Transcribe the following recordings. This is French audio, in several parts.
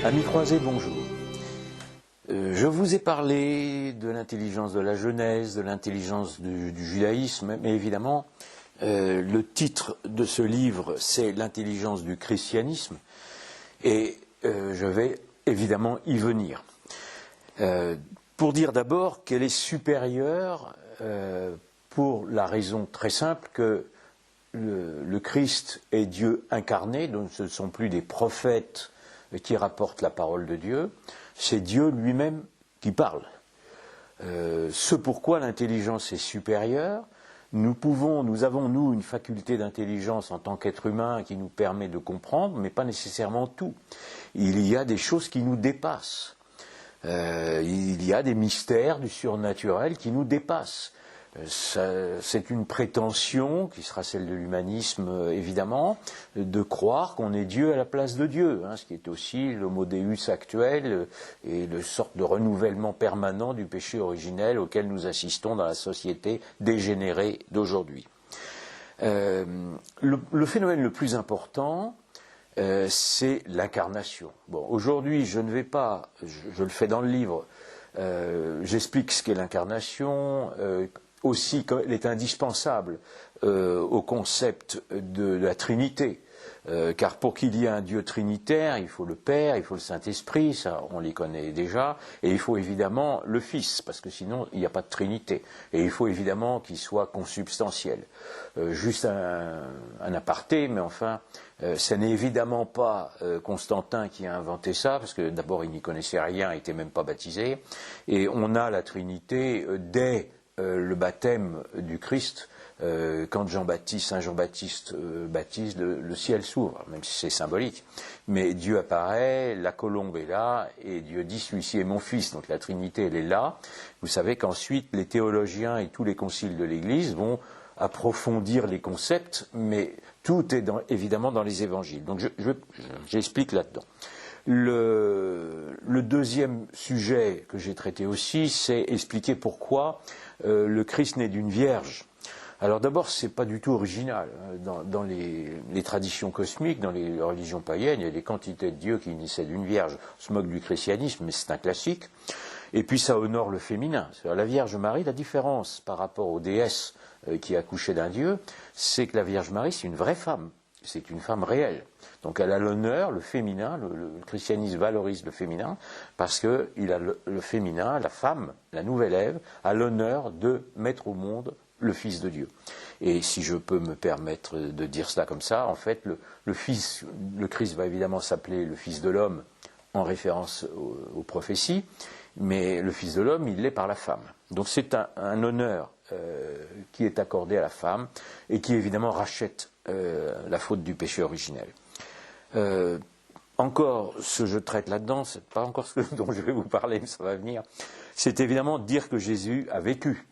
Amis croisés, bonjour. Je vous ai parlé de l'intelligence de la Genèse, de l'intelligence du judaïsme, mais évidemment, le titre de ce livre, c'est l'intelligence du christianisme, et je vais évidemment y venir. Pour dire d'abord qu'elle est supérieure pour la raison très simple que le Christ est Dieu incarné, donc ce ne sont plus des prophètes qui rapporte la parole de Dieu, c'est Dieu lui-même qui parle. Ce pourquoi l'intelligence est supérieure, nous avons nous une faculté d'intelligence en tant qu'être humain qui nous permet de comprendre, mais pas nécessairement tout. Il y a des choses qui nous dépassent. Il y a des mystères du surnaturel qui nous dépassent. C'est une prétention, qui sera celle de l'humanisme évidemment, de croire qu'on est Dieu à la place de Dieu, ce qui est aussi l'homo deus actuel et le sorte de renouvellement permanent du péché originel auquel nous assistons dans la société dégénérée d'aujourd'hui. Le phénomène le plus important, c'est l'incarnation. Bon, aujourd'hui, je ne vais pas, je le fais dans le livre, j'explique ce qu'est l'incarnation, aussi qu'elle est indispensable au concept de la Trinité, car pour qu'il y ait un Dieu trinitaire, il faut le Père, il faut le Saint-Esprit, ça on les connaît déjà, et il faut évidemment le Fils, parce que sinon il n'y a pas de Trinité, et il faut évidemment qu'il soit consubstantiel. Juste un aparté, mais enfin, ce n'est évidemment pas Constantin qui a inventé ça, parce que d'abord il n'y connaissait rien, il n'était même pas baptisé, et on a la Trinité dès le baptême du Christ, quand Saint Jean-Baptiste baptise, le ciel s'ouvre, même si c'est symbolique. Mais Dieu apparaît, la colombe est là, et Dieu dit, celui-ci est mon fils, donc la Trinité, elle est là. Vous savez qu'ensuite, les théologiens et tous les conciles de l'Église vont approfondir les concepts, mais tout est évidemment dans les évangiles. Donc j'explique là-dedans. Le deuxième sujet que j'ai traité aussi, c'est expliquer pourquoi le Christ naît d'une vierge. Alors d'abord, ce n'est pas du tout original. Dans les traditions cosmiques, dans les religions païennes, il y a des quantités de dieux qui naissaient d'une vierge. On se moque du christianisme, mais c'est un classique. Et puis ça honore le féminin. C'est-à-dire la Vierge Marie, la différence par rapport aux déesses qui accouchaient d'un dieu, c'est que la Vierge Marie, c'est une vraie femme. C'est une femme réelle. Donc elle a l'honneur, le féminin, le christianisme valorise le féminin, parce qu'il a le féminin, la femme, la nouvelle Ève, a l'honneur de mettre au monde le Fils de Dieu. Et si je peux me permettre de dire cela comme ça, en fait, le Christ va évidemment s'appeler le Fils de l'homme en référence aux prophéties, mais le Fils de l'homme, il l'est par la femme. Donc c'est un honneur qui est accordé à la femme et qui évidemment rachète la faute du péché originel. Encore, ce que je traite là-dedans, c'est pas encore ce dont je vais vous parler, mais ça va venir, c'est évidemment dire que Jésus a vécu.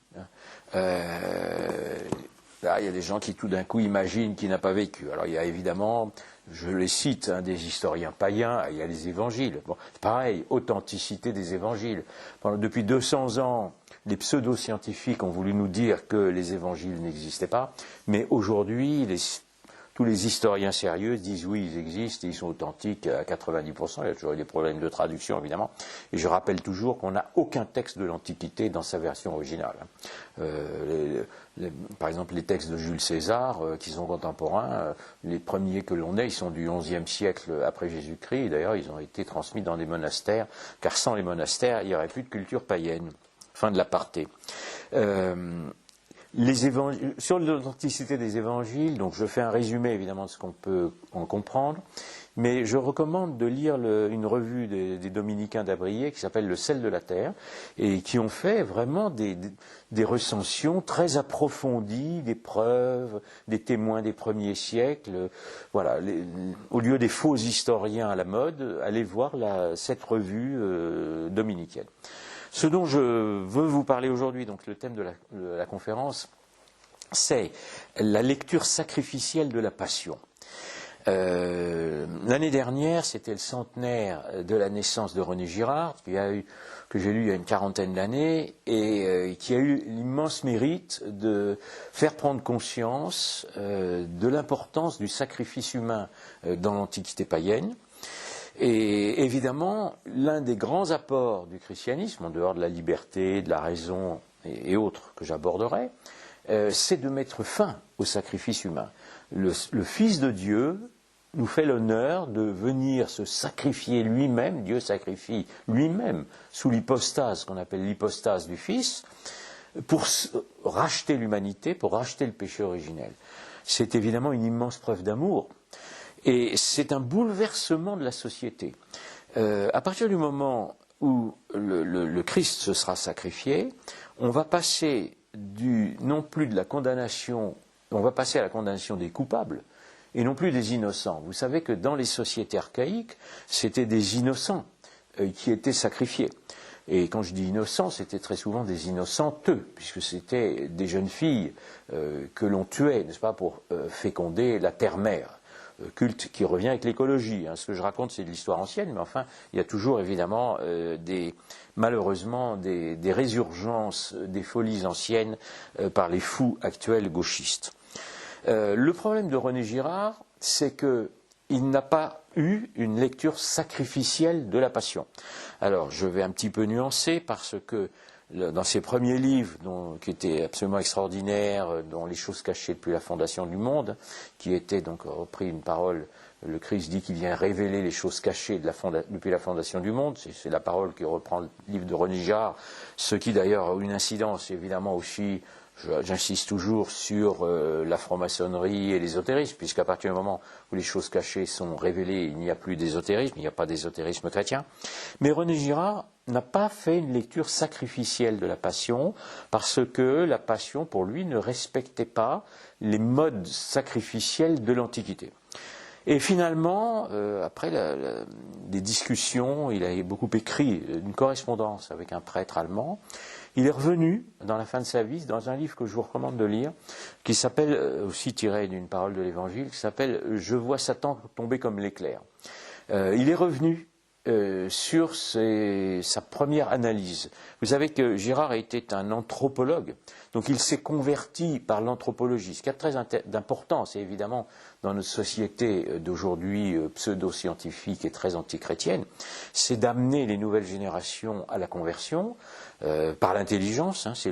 Là, il y a des gens qui tout d'un coup imaginent qu'il n'a pas vécu. Alors il y a évidemment, je les cite, des historiens païens, il y a les évangiles. Bon, pareil, authenticité des évangiles. Depuis 200 ans, les pseudo-scientifiques ont voulu nous dire que les évangiles n'existaient pas, mais aujourd'hui, tous les historiens sérieux disent oui, ils existent, ils sont authentiques à 90%, il y a toujours eu des problèmes de traduction évidemment, et je rappelle toujours qu'on n'a aucun texte de l'Antiquité dans sa version originale. Par exemple, les textes de Jules César, qui sont contemporains, les premiers que l'on ait, ils sont du XIe siècle après Jésus-Christ, et d'ailleurs ils ont été transmis dans des monastères, car sans les monastères, il n'y aurait plus de culture païenne. Fin de l'aparté. Sur l'authenticité des évangiles, donc je fais un résumé évidemment de ce qu'on peut en comprendre, mais je recommande de lire une revue des dominicains d'Abrier qui s'appelle Le sel de la terre, et qui ont fait vraiment des recensions très approfondies, des preuves, des témoins des premiers siècles. Voilà, au lieu des faux historiens à la mode, allez voir cette revue dominicaine. Ce dont je veux vous parler aujourd'hui, donc le thème de la conférence, c'est la lecture sacrificielle de la Passion. L'année dernière, c'était le centenaire de la naissance de René Girard, que j'ai lu il y a une quarantaine d'années, et qui a eu l'immense mérite de faire prendre conscience de l'importance du sacrifice humain dans l'Antiquité païenne. Et évidemment, l'un des grands apports du christianisme, en dehors de la liberté, de la raison et autres que j'aborderai, c'est de mettre fin au sacrifice humain. Le Fils de Dieu nous fait l'honneur de venir se sacrifier lui-même, Dieu sacrifie lui-même sous l'hypostase qu'on appelle l'hypostase du Fils, pour racheter l'humanité, pour racheter le péché originel. C'est évidemment une immense preuve d'amour, et c'est un bouleversement de la société. À partir du moment où le Christ se sera sacrifié, on va passer non plus de la condamnation, on va passer à la condamnation des coupables, et non plus des innocents. Vous savez que dans les sociétés archaïques, c'était des innocents qui étaient sacrifiés. Et quand je dis innocents, c'était très souvent des innocenteux, puisque c'était des jeunes filles que l'on tuait, n'est-ce pas, pour féconder la terre-mère. Culte qui revient avec l'écologie. Ce que je raconte, c'est de l'histoire ancienne, mais enfin, il y a toujours évidemment malheureusement des résurgences des folies anciennes par les fous actuels gauchistes. Le problème de René Girard, c'est qu'il n'a pas eu une lecture sacrificielle de la Passion. Alors, je vais un petit peu nuancer parce que dans ses premiers livres, qui étaient absolument extraordinaires, dont Les choses cachées depuis la fondation du monde, qui était donc repris une parole, le Christ dit qu'il vient révéler les choses cachées depuis la fondation du monde, c'est la parole qui reprend le livre de René Girard, ce qui d'ailleurs a une incidence évidemment aussi. J'insiste toujours sur la franc-maçonnerie et l'ésotérisme, puisqu'à partir du moment où les choses cachées sont révélées, il n'y a plus d'ésotérisme, il n'y a pas d'ésotérisme chrétien. Mais René Girard n'a pas fait une lecture sacrificielle de la Passion, parce que la Passion, pour lui, ne respectait pas les modes sacrificiels de l'Antiquité. Et finalement, après des discussions, il a beaucoup écrit une correspondance avec un prêtre allemand. Il est revenu, dans la fin de sa vie, dans un livre que je vous recommande de lire, qui s'appelle, aussi tiré d'une parole de l'Évangile, qui s'appelle « Je vois Satan tomber comme l'éclair ». Il est revenu sur sa première analyse. Vous savez que Girard était un anthropologue, donc il s'est converti par l'anthropologie. Ce qui a très d'importance, et évidemment, dans notre société d'aujourd'hui pseudo-scientifique et très antichrétienne, c'est d'amener les nouvelles générations à la conversion par l'intelligence, c'est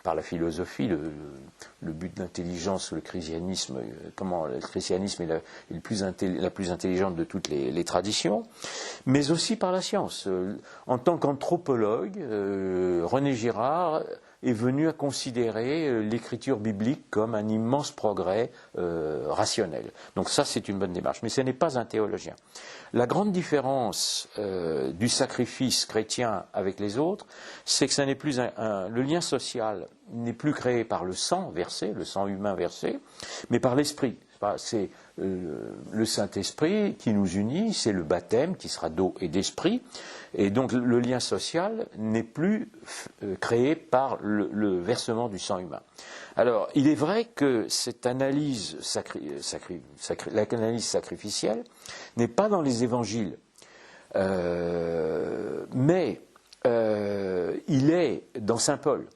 par la philosophie, le but de l'intelligence, le christianisme, le christianisme est la plus intelligente de toutes les traditions, mais aussi par la science. En tant qu'anthropologue, René Girard est venu à considérer l'écriture biblique comme un immense progrès rationnel. Donc ça, c'est une bonne démarche. Mais ce n'est pas un théologien. La grande différence du sacrifice chrétien avec les autres, c'est que ça n'est plus le lien social n'est plus créé par le sang versé, le sang humain versé, mais par l'esprit. C'est le Saint-Esprit qui nous unit, c'est le baptême qui sera d'eau et d'esprit, et donc le lien social n'est plus créé par le versement du sang humain. Alors, il est vrai que cette analyse l'analyse sacrificielle n'est pas dans les évangiles, mais il est dans saint Paul.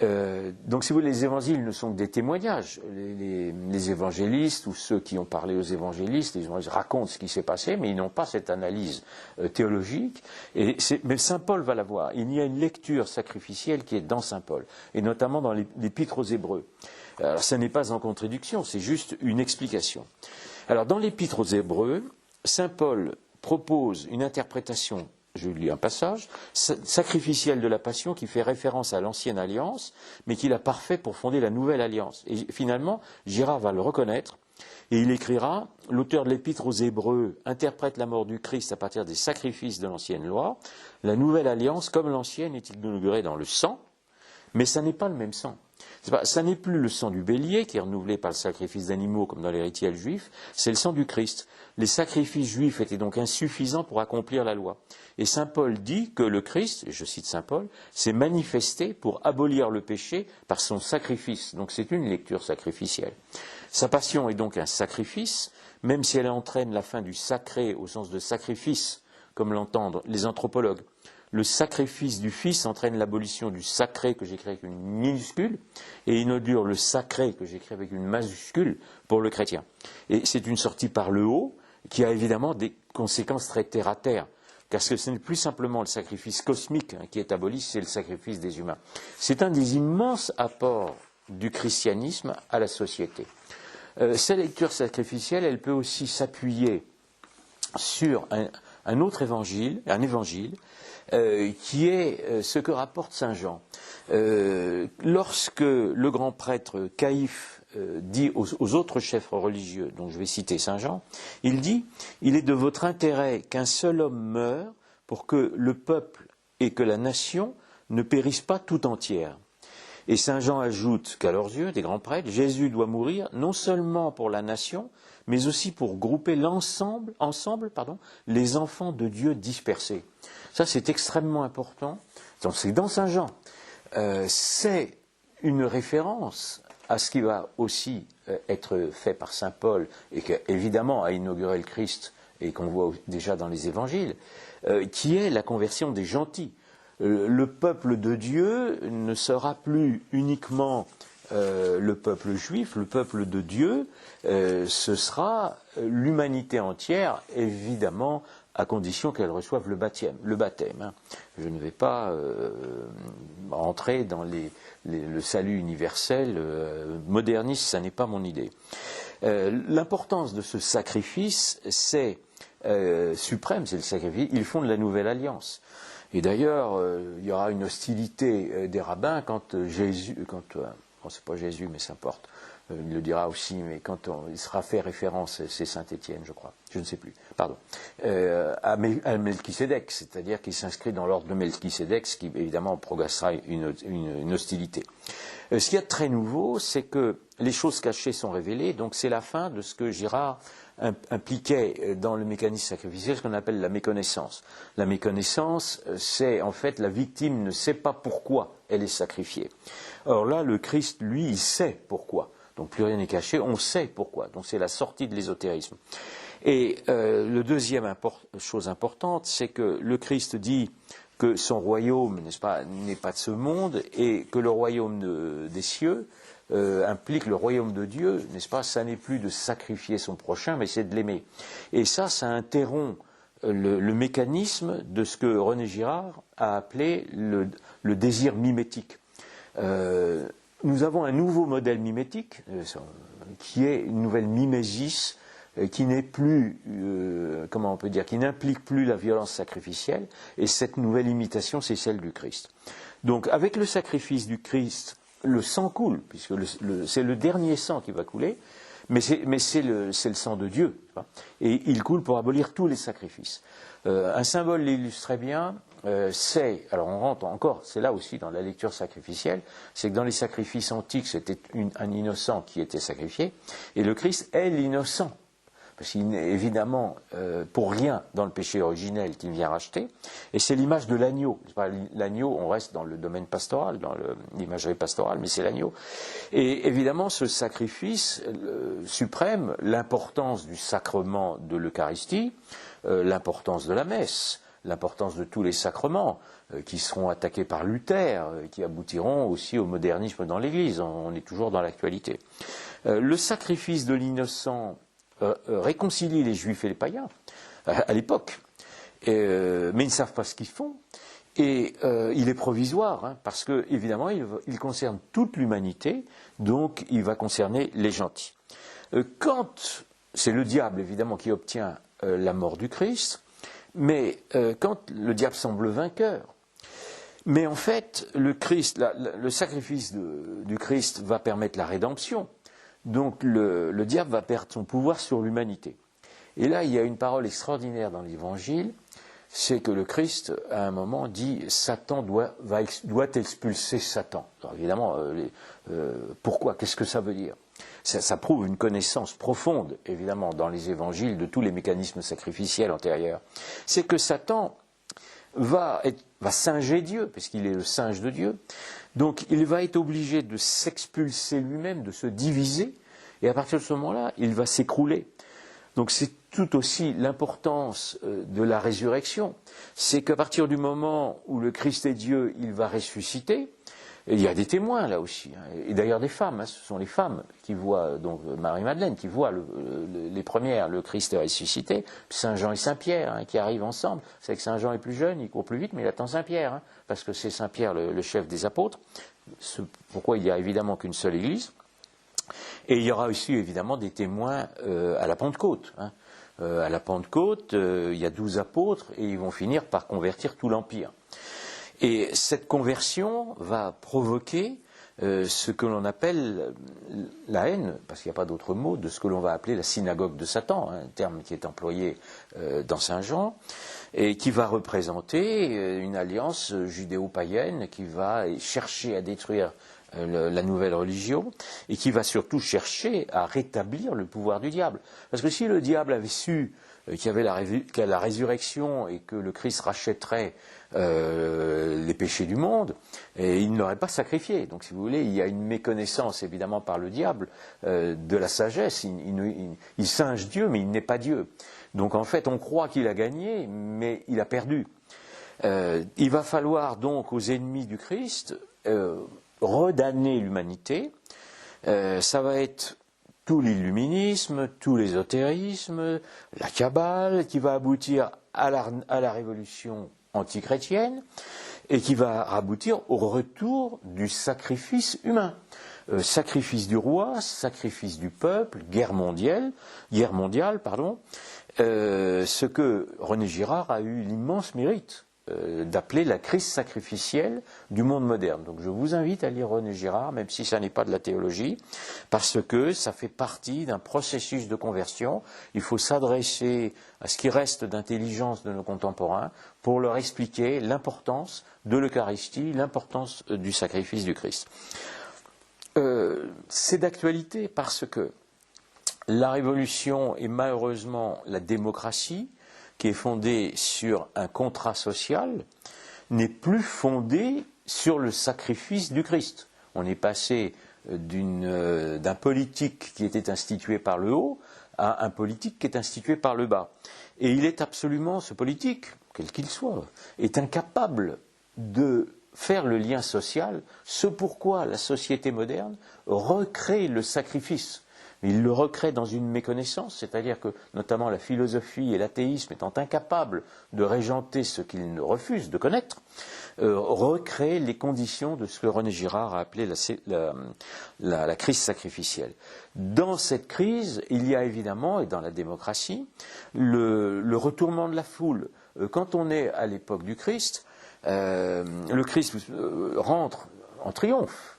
Donc, si vous voulez, les évangiles ne sont que des témoignages. Les évangélistes ou ceux qui ont parlé aux évangélistes, ils racontent ce qui s'est passé, mais ils n'ont pas cette analyse théologique. Mais saint Paul va l'avoir. Il y a une lecture sacrificielle qui est dans saint Paul, et notamment dans l'Épître aux Hébreux. Alors, ça n'est pas en contradiction, c'est juste une explication. Alors, dans l'Épître aux Hébreux, saint Paul propose une interprétation. Je lis un passage, sacrificiel de la Passion qui fait référence à l'ancienne alliance, mais qui l'a parfait pour fonder la nouvelle alliance. Et finalement, Girard va le reconnaître, et il écrira, l'auteur de l'Épître aux Hébreux interprète la mort du Christ à partir des sacrifices de l'ancienne loi. La nouvelle alliance, comme l'ancienne, est inaugurée dans le sang, mais ça n'est pas le même sang. Ça n'est plus le sang du bélier qui est renouvelé par le sacrifice d'animaux comme dans les rituels juifs, c'est le sang du Christ. Les sacrifices juifs étaient donc insuffisants pour accomplir la loi. Et saint Paul dit que le Christ, et je cite saint Paul, s'est manifesté pour abolir le péché par son sacrifice. Donc c'est une lecture sacrificielle. Sa passion est donc un sacrifice, même si elle entraîne la fin du sacré au sens de sacrifice, comme l'entendent les anthropologues. Le sacrifice du Fils entraîne l'abolition du sacré que j'écris avec une minuscule et inaugure le sacré que j'écris avec une majuscule pour le chrétien. Et c'est une sortie par le haut qui a évidemment des conséquence très terre à terre. Parce que ce n'est plus simplement le sacrifice cosmique qui est aboli, c'est le sacrifice des humains. C'est un des immenses apports du christianisme à la société. Cette lecture sacrificielle, elle peut aussi s'appuyer sur un autre évangile, qui est ce que rapporte saint Jean. Lorsque le grand prêtre Caïphe dit aux autres chefs religieux, donc je vais citer saint Jean, il dit « Il est de votre intérêt qu'un seul homme meure pour que le peuple et que la nation ne périssent pas tout entière. » Et saint Jean ajoute qu'à leurs yeux, des grands prêtres, Jésus doit mourir non seulement pour la nation, mais aussi pour grouper ensemble, les enfants de Dieu dispersés. Ça, c'est extrêmement important. Donc, c'est dans saint Jean. C'est une référence à ce qui va aussi être fait par saint Paul, et qui, évidemment, a inauguré le Christ, et qu'on voit déjà dans les évangiles, qui est la conversion des gentils. Le peuple de Dieu ne sera plus uniquement le peuple juif, le peuple de Dieu, ce sera l'humanité entière, évidemment, à condition qu'elle reçoive le baptême. Je ne vais pas entrer dans le salut universel moderniste, ça n'est pas mon idée. L'importance de ce sacrifice, c'est suprême, c'est le sacrifice, ils font de la nouvelle alliance. Et d'ailleurs, il y aura une hostilité des rabbins quand c'est pas Jésus, mais ça importe, il le dira aussi, mais quand il sera fait référence, c'est Saint-Étienne, je crois, je ne sais plus, pardon, à Melchisédek, c'est-à-dire qu'il s'inscrit dans l'ordre de Melchisédek, ce qui évidemment progressera une hostilité. Ce qu'il y a de très nouveau, c'est que les choses cachées sont révélées, donc c'est la fin de ce que Girard impliquait dans le mécanisme sacrificiel ce qu'on appelle la méconnaissance. La méconnaissance, c'est en fait la victime ne sait pas pourquoi elle est sacrifiée. Or là, le Christ, lui, il sait pourquoi. Donc plus rien n'est caché, on sait pourquoi. Donc c'est la sortie de l'ésotérisme. Et le deuxième chose importante, c'est que le Christ dit que son royaume, n'est-ce pas, n'est pas de ce monde, et que le royaume des cieux implique le royaume de Dieu, n'est-ce pas? Ça n'est plus de sacrifier son prochain, mais c'est de l'aimer. Et ça interrompt le mécanisme de ce que René Girard a appelé le désir mimétique. Nous avons un nouveau modèle mimétique, qui est une nouvelle mimésis, qui n'est plus, comment on peut dire, qui n'implique plus la violence sacrificielle, et cette nouvelle imitation, c'est celle du Christ. Donc, avec le sacrifice du Christ, le sang coule, puisque c'est le dernier sang qui va couler, mais c'est le sang de Dieu, et il coule pour abolir tous les sacrifices. Un symbole l'illustre très bien, alors on rentre encore, c'est là aussi dans la lecture sacrificielle, c'est que dans les sacrifices antiques, c'était un innocent qui était sacrifié, et le Christ est l'innocent. Parce qu'il n'est évidemment pour rien dans le péché originel qu'il vient racheter, et c'est l'image de l'agneau. L'agneau, on reste dans le domaine pastoral, dans l'imagerie pastorale, mais c'est l'agneau. Et évidemment, ce sacrifice suprême, l'importance du sacrement de l'Eucharistie, l'importance de la messe, l'importance de tous les sacrements qui seront attaqués par Luther, qui aboutiront aussi au modernisme dans l'Église. On est toujours dans l'actualité. Le sacrifice de l'innocent réconcilie les juifs et les païens à l'époque, mais ils ne savent pas ce qu'ils font, et il est provisoire, parce que évidemment il concerne toute l'humanité, donc il va concerner les gentils. Quand c'est le diable évidemment qui obtient la mort du Christ, mais quand le diable semble vainqueur, mais en fait le sacrifice du Christ va permettre la rédemption. Donc le diable va perdre son pouvoir sur l'humanité. Et là, il y a une parole extraordinaire dans l'Évangile, c'est que le Christ, à un moment, dit « Satan doit expulser Satan ». Alors évidemment, pourquoi? Qu'est-ce que ça veut dire? Ça prouve une connaissance profonde, évidemment, dans les Évangiles, de tous les mécanismes sacrificiels antérieurs. C'est que Satan va singer Dieu, puisqu'il est le singe de Dieu. Donc il va être obligé de s'expulser lui-même, de se diviser, et à partir de ce moment-là, il va s'écrouler. Donc c'est tout aussi l'importance de la résurrection. C'est qu'à partir du moment où le Christ est Dieu, il va ressusciter, Et il y a des témoins là aussi, hein. Et d'ailleurs des femmes, hein, ce sont les femmes qui voient, donc Marie-Madeleine, qui voient les premières, le Christ ressuscité, puis Saint Jean et Saint Pierre, hein, qui arrivent ensemble. C'est que Saint Jean est plus jeune, il court plus vite, mais il attend Saint Pierre, hein, parce que c'est Saint Pierre le chef des apôtres. Pourquoi il n'y a évidemment qu'une seule église. Et il y aura aussi évidemment des témoins à la Pentecôte, hein. À la Pentecôte, il y a 12 apôtres et ils vont finir par convertir tout l'Empire. Et cette conversion va provoquer ce que l'on appelle la haine, parce qu'il n'y a pas d'autre mot, de ce que l'on va appeler la synagogue de Satan, un terme qui est employé dans Saint Jean, et qui va représenter une alliance judéo-païenne qui va chercher à détruire la nouvelle religion, et qui va surtout chercher à rétablir le pouvoir du diable. Parce que si le diable avait su qu'il y avait la résurrection et que le Christ rachèterait les péchés du monde, et il ne l'aurait pas sacrifié. Donc si vous voulez, il y a une méconnaissance évidemment par le diable de la sagesse. Il singe Dieu, mais il n'est pas Dieu. Donc en fait, on croit qu'il a gagné, mais il a perdu. Il va falloir donc aux ennemis du Christ redamner l'humanité. Ça va être tout l'illuminisme, tout l'ésotérisme, la Kabbale, qui va aboutir à la révolution antichrétienne et qui va aboutir au retour du sacrifice humain. Sacrifice du roi, sacrifice du peuple, guerre mondiale, ce que René Girard a eu l'immense mérite d'appeler la crise sacrificielle du monde moderne. Donc je vous invite à lire René Girard, même si ça n'est pas de la théologie, parce que ça fait partie d'un processus de conversion. Il faut s'adresser à ce qui reste d'intelligence de nos contemporains pour leur expliquer l'importance de l'Eucharistie, l'importance du sacrifice du Christ. C'est d'actualité parce que la révolution et malheureusement la démocratie, qui est fondée sur un contrat social, n'est plus fondée sur le sacrifice du Christ. On est passé d'un politique qui était institué par le haut à un politique qui est institué par le bas. Et il est absolument, ce politique, quel qu'il soit, est incapable de faire le lien social, ce pourquoi la société moderne recrée le sacrifice. Il le recrée dans une méconnaissance, c'est-à-dire que notamment la philosophie et l'athéisme étant incapables de régenter ce qu'ils refusent de connaître, recrée les conditions de ce que René Girard a appelé la crise sacrificielle. Dans cette crise, il y a évidemment, et dans la démocratie, le retournement de la foule. Quand on est à l'époque du Christ, le Christ rentre en triomphe,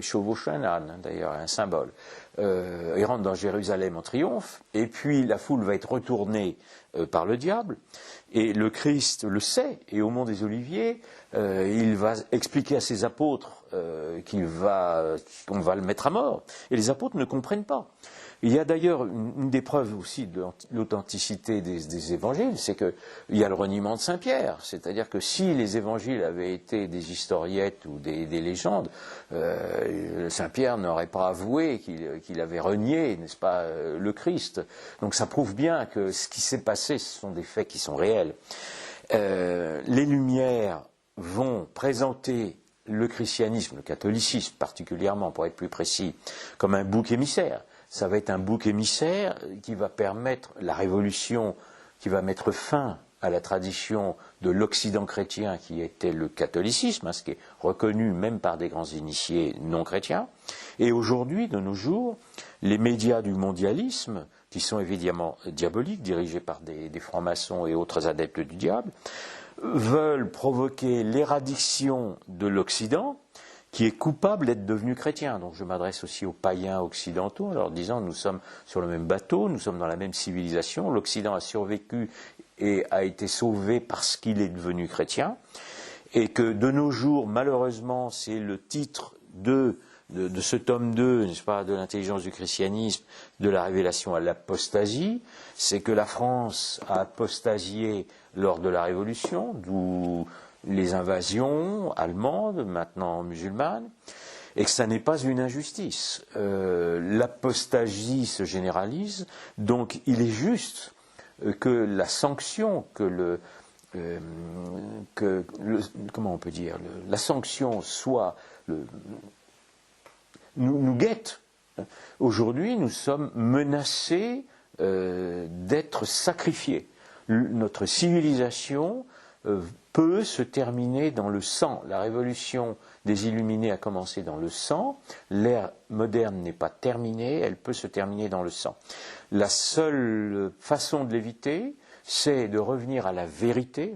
chevauche un âne, d'ailleurs, un symbole. Il rentre dans Jérusalem en triomphe, et puis la foule va être retournée par le diable, et le Christ le sait, et au mont des Oliviers, il va expliquer à ses apôtres qu'on va le mettre à mort, et les apôtres ne comprennent pas. Il y a d'ailleurs une des preuves aussi de l'authenticité des évangiles, c'est qu'il y a le reniement de Saint-Pierre. C'est-à-dire que si les évangiles avaient été des historiettes ou des légendes, Saint-Pierre n'aurait pas avoué qu'il avait renié, n'est-ce pas, le Christ. Donc ça prouve bien que ce qui s'est passé, ce sont des faits qui sont réels. Les Lumières vont présenter le christianisme, le catholicisme particulièrement, pour être plus précis, comme un bouc émissaire. Ça va être un bouc émissaire qui va permettre la révolution, qui va mettre fin à la tradition de l'Occident chrétien qui était le catholicisme, ce qui est reconnu même par des grands initiés non chrétiens. Et aujourd'hui, de nos jours, les médias du mondialisme, qui sont évidemment diaboliques, dirigés par des francs-maçons et autres adeptes du diable, veulent provoquer l'éradiction de l'Occident, qui est coupable d'être devenu chrétien. Donc je m'adresse aussi aux païens occidentaux en leur disant nous sommes sur le même bateau, nous sommes dans la même civilisation, l'Occident a survécu et a été sauvé parce qu'il est devenu chrétien, et que de nos jours, malheureusement, c'est le titre de ce tome 2, n'est-ce pas, de l'intelligence du christianisme, de la révélation à l'apostasie, c'est que la France a apostasié lors de la Révolution, d'où les invasions allemandes, maintenant musulmanes, et que ça n'est pas une injustice. L'apostasie se généralise, donc il est juste que la sanction, comment on peut dire, la sanction soit nous guette. Aujourd'hui, nous sommes menacés d'être sacrifiés. Notre civilisation peut se terminer dans le sang. La révolution des Illuminés a commencé dans le sang. L'ère moderne n'est pas terminée, elle peut se terminer dans le sang. La seule façon de l'éviter, c'est de revenir à la vérité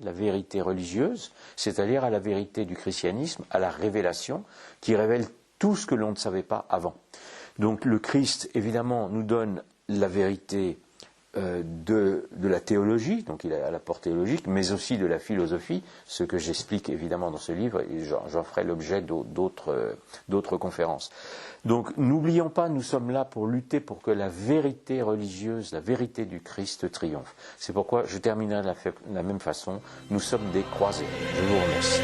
religieuse, c'est-à-dire à la vérité du christianisme, à la révélation, qui révèle tout ce que l'on ne savait pas avant. Donc le Christ, évidemment, nous donne la vérité de la théologie, donc il a l'apport théologique, mais aussi de la philosophie, ce que j'explique évidemment dans ce livre, et j'en ferai l'objet d'autres conférences. Donc n'oublions pas, nous sommes là pour lutter pour que la vérité religieuse, la vérité du Christ triomphe. C'est pourquoi je terminerai de la même façon, nous sommes des croisés. Je vous remercie.